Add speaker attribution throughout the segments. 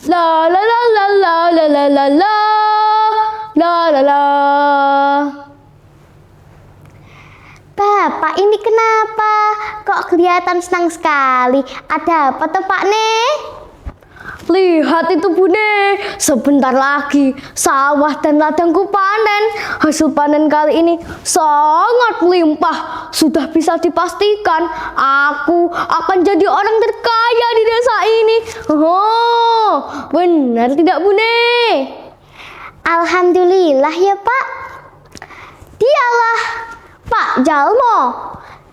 Speaker 1: La la la la la la la la la la la la.
Speaker 2: Bapak ini kenapa? Kok kelihatan senang sekali? Ada apa tuh Pak nih?
Speaker 1: Lihat itu Bune, sebentar lagi sawah dan ladangku panen. Hasil panen kali ini sangat melimpah. Sudah bisa dipastikan aku akan jadi orang terkaya di desa ini. Oh, benar tidak Bune?
Speaker 2: Alhamdulillah ya Pak. Dialah Pak Jalmo,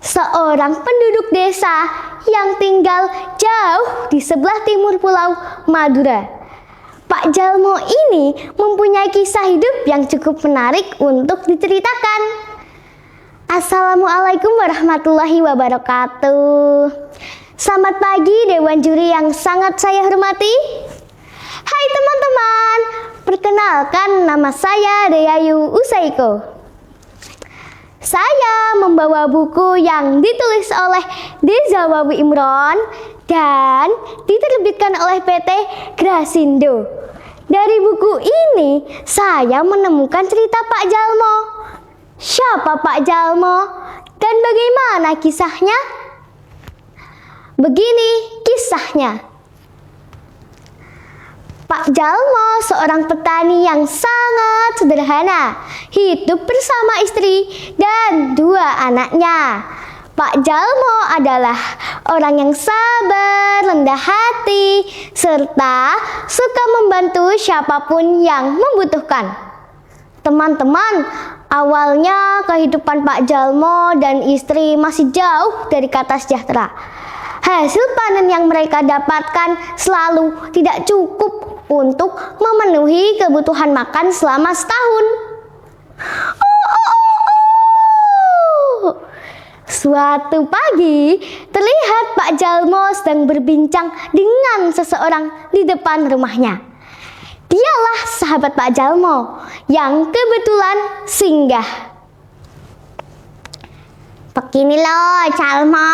Speaker 2: seorang penduduk desa yang tinggal jauh di sebelah timur Pulau Madura. Pak Jalmo ini mempunyai kisah hidup yang cukup menarik untuk diceritakan. Assalamualaikum warahmatullahi wabarakatuh. Selamat pagi Dewan Juri yang sangat saya hormati. Hai teman-teman, perkenalkan nama saya Deayu Usaiko. Saya membawa buku yang ditulis oleh Deza Wawi Imron dan diterbitkan oleh PT Grasindo. Dari buku ini, saya menemukan cerita Pak Jalmo. Siapa Pak Jalmo dan bagaimana kisahnya? Begini kisahnya. Pak Jalmo seorang petani yang sangat sederhana, hidup bersama istri dan dua anaknya. Pak Jalmo adalah orang yang sabar, rendah hati, serta suka membantu siapapun yang membutuhkan. Teman-teman, awalnya kehidupan Pak Jalmo dan istri masih jauh dari kata sejahtera. Hasil panen yang mereka dapatkan selalu tidak cukup untuk memenuhi kebutuhan makan selama setahun. Suatu pagi, terlihat Pak Jalmo sedang berbincang dengan seseorang di depan rumahnya. Dialah sahabat Pak Jalmo yang kebetulan singgah. Begini loh Jalmo,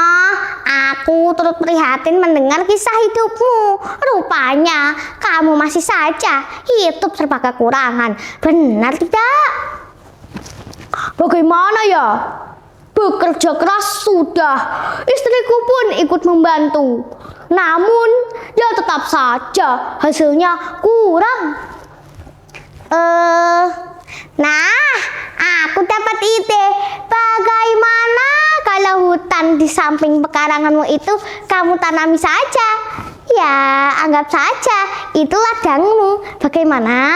Speaker 2: aku turut prihatin mendengar kisah hidupmu. Rupanya kamu masih saja hidup serba kekurangan. Benar tidak?
Speaker 1: Bagaimana ya? Bekerja keras sudah, istriku pun ikut membantu. Namun, ya tetap saja hasilnya kurang.
Speaker 2: Nah, aku dapat ide. Bagaimana kalau hutan di samping pekaranganmu itu kamu tanami saja? Ya, anggap saja itu ladangmu. Bagaimana?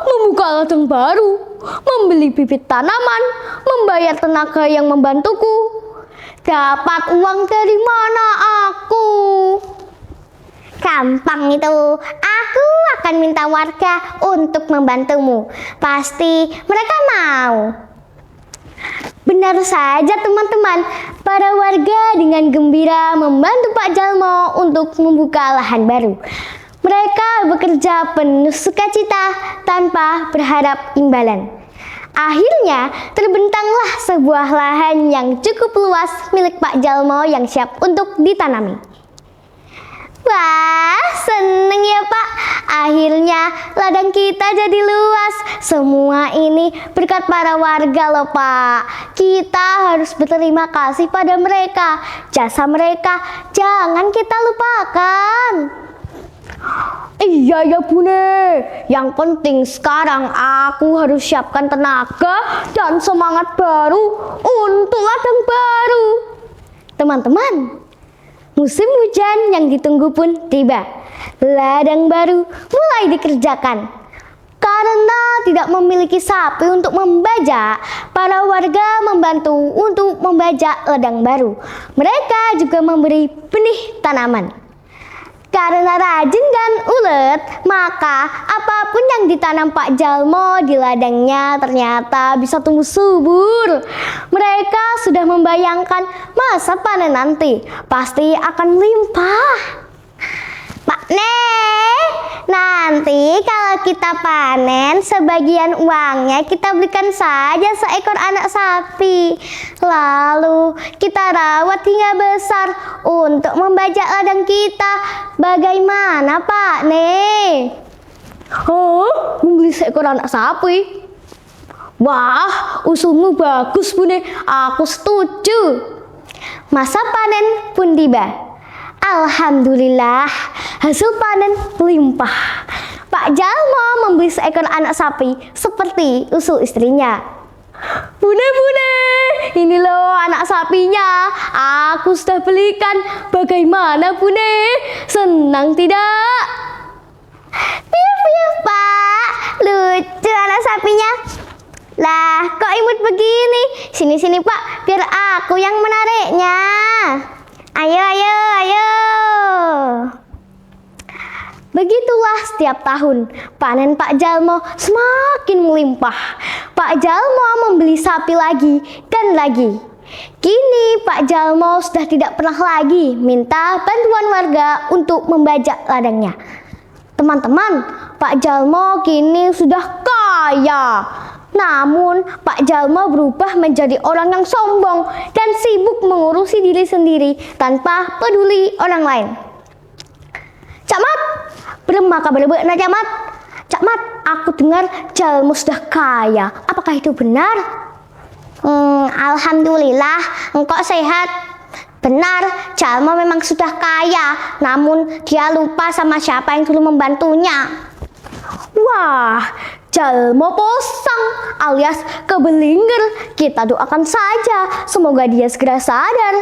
Speaker 1: Membuka ladang baru, membeli bibit tanaman, membayar tenaga yang membantuku. Dapat uang dari mana aku?
Speaker 2: Gampang itu. Aku akan minta warga untuk membantumu. Pasti mereka mau. Benar saja teman-teman, para warga dengan gembira membantu Pak Jalmo untuk membuka lahan baru. Mereka bekerja penuh sukacita tanpa berharap imbalan. Akhirnya terbentanglah sebuah lahan yang cukup luas milik Pak Jalmo yang siap untuk ditanami. Wah, seneng ya Pak. Akhirnya ladang kita jadi luas. Semua ini berkat para warga loh Pak. Kita harus berterima kasih pada mereka. Jasa mereka jangan kita lupakan.
Speaker 1: Iya ya Bune, yang penting sekarang aku harus siapkan tenaga dan semangat baru untuk ladang baru.
Speaker 2: Teman-teman, musim hujan yang ditunggu pun tiba. Ladang baru mulai dikerjakan. Karena tidak memiliki sapi untuk membajak, para warga membantu untuk membajak ladang baru. Mereka juga memberi benih tanaman. Karena rajin dan ulet, maka apapun yang ditanam Pak Jalmo di ladangnya ternyata bisa tumbuh subur. Mereka sudah membayangkan masa panen nanti pasti akan melimpah. Pak nanti kalau kita panen sebagian uangnya kita belikan saja seekor anak sapi. Lalu kita rawat hingga besar untuk membajak ladang kita. Bagaimana Pak
Speaker 1: Membeli seekor anak sapi? Wah, usulmu bagus Bune, aku setuju.
Speaker 2: Masa panen pun tiba. Alhamdulillah, hasil panen melimpah. Pak Jalmo membeli seekor anak sapi seperti usul istrinya.
Speaker 1: Bune, ini loh anak sapinya. Aku sudah belikan. Bagaimana Bune? Senang tidak?
Speaker 2: Piu Pak, lucu anak sapinya. Lah, kok imut begini? Sini Pak, biar aku yang menariknya. Ayo. Begitulah setiap tahun panen Pak Jalmo semakin melimpah. Pak Jalmo membeli sapi lagi dan lagi. Kini Pak Jalmo sudah tidak pernah lagi minta bantuan warga untuk membajak ladangnya. Teman-teman, Pak Jalmo kini sudah kaya. Namun Pak Jalmo berubah menjadi orang yang sombong dan sibuk mengurusi diri sendiri tanpa peduli orang lain. Cakmat, berema kabar nak Cakmat? Cakmat, aku dengar Jalmo sudah kaya. Apakah itu benar? Alhamdulillah, engkau sehat. Benar, Jalmo memang sudah kaya, namun dia lupa sama siapa yang dulu membantunya.
Speaker 1: Wah, Jalmo posang alias kebelinger. Kita doakan saja, semoga dia segera sadar.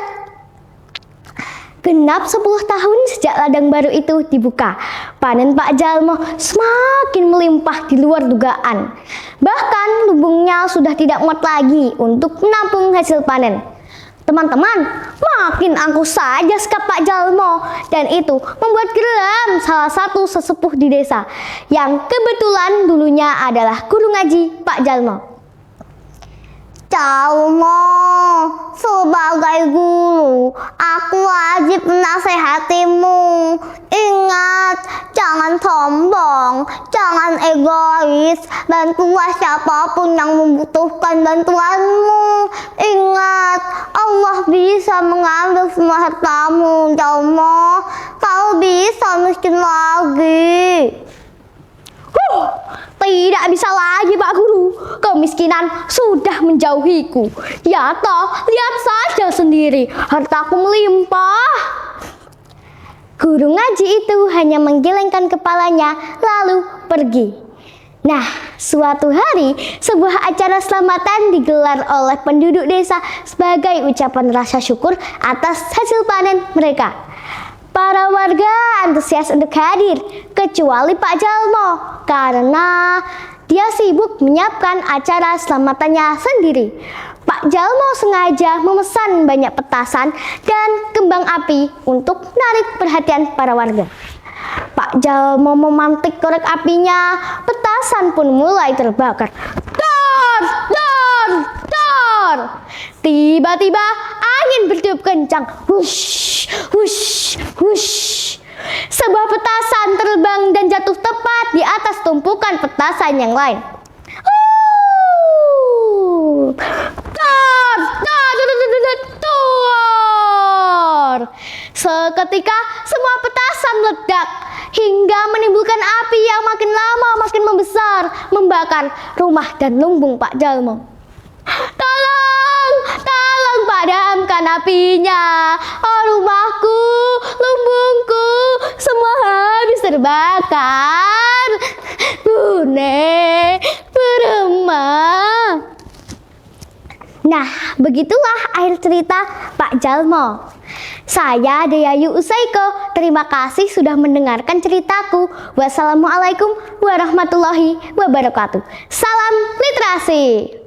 Speaker 2: Genap 10 tahun sejak ladang baru itu dibuka. Panen Pak Jalmo semakin melimpah di luar dugaan. Bahkan lubungnya sudah tidak muat lagi untuk menampung hasil panen. Teman-teman, makin angkuh saja sikap Pak Jalmo, dan itu membuat geram salah satu sesepuh di desa yang kebetulan dulunya adalah guru ngaji Pak Jalmo. Jalmo, sebagai guru, aku wajib menasehatimu. Ingat, jangan sombong, jangan egois, bantulah siapapun yang membutuhkan bantuanmu. Ingat, Allah bisa mengambil semua hartamu, Jalmo. Kau bisa miskin lagi.
Speaker 1: Tidak bisa lagi Pak Guru, kemiskinan sudah menjauhiku. Ya toh, lihat saja sendiri, hartaku melimpah.
Speaker 2: Guru ngaji itu hanya menggelengkan kepalanya lalu pergi. Nah, suatu hari sebuah acara selamatan digelar oleh penduduk desa sebagai ucapan rasa syukur atas hasil panen mereka. Para warga antusias untuk hadir, kecuali Pak Jalmo, karena dia sibuk menyiapkan acara selamatannya sendiri. Pak Jalmo sengaja memesan banyak petasan dan kembang api untuk menarik perhatian para warga. Pak Jalmo memantik korek apinya, petasan pun mulai terbakar. Dar! Tiba-tiba angin bertiup kencang. Wush, wush, wush. Sebuah petasan terbang dan jatuh tepat di atas tumpukan petasan yang lain. Seketika semua petasan meledak hingga menimbulkan api yang makin lama makin membesar, membakar rumah dan lumbung Pak Jalmo. Tolong padamkan apinya. Oh, rumahku, lumbungku, semua habis terbakar. Bune, berema. Nah, begitulah akhir cerita Pak Jalmo. Saya Deyayu Usaiko, terima kasih sudah mendengarkan ceritaku. Wassalamualaikum warahmatullahi wabarakatuh. Salam literasi.